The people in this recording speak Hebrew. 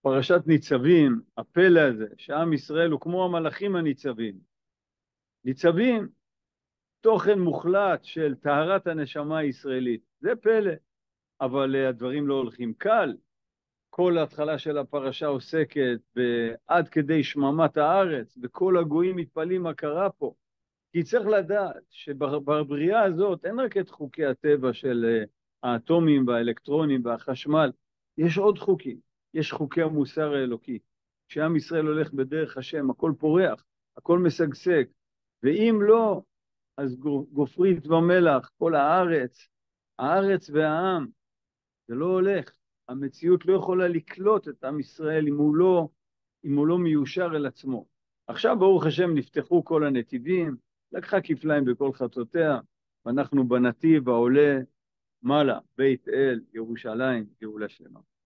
פרשת ניצבים, הפלא הזה, שעם ישראל הוא כמו המלאכים הניצבים. ניצבים, תוכן מוחלט של טהרת הנשמה הישראלית. זה פלא, אבל הדברים לא הולכים קל. כל ההתחלה של הפרשה עוסקת עד כדי שממת הארץ, וכל הגויים מתפלאים מה קרה פה. כי צריך לדעת שבבריאה הזאת אין רק את חוקי הטבע של האטומים והאלקטרונים והחשמל, יש עוד חוקים, יש חוקי המוסר האלוקי. כשעם ישראל הולך בדרך השם, הכל פורח, הכל משגשג, ואם לא, אז גופרית ומלח, כל הארץ, הארץ והעם, זה לא הולך. המציאות לא יכולה לקלוט את עם ישראל אם הוא לא מיושר אל עצמו. עכשיו ברוך השם נפתחו כל הנתיבים, לקחה כפליים בכל חצותיה, ואנחנו בנתיב העולה מעלה, בית אל, ירושלים, גאולה שלמה.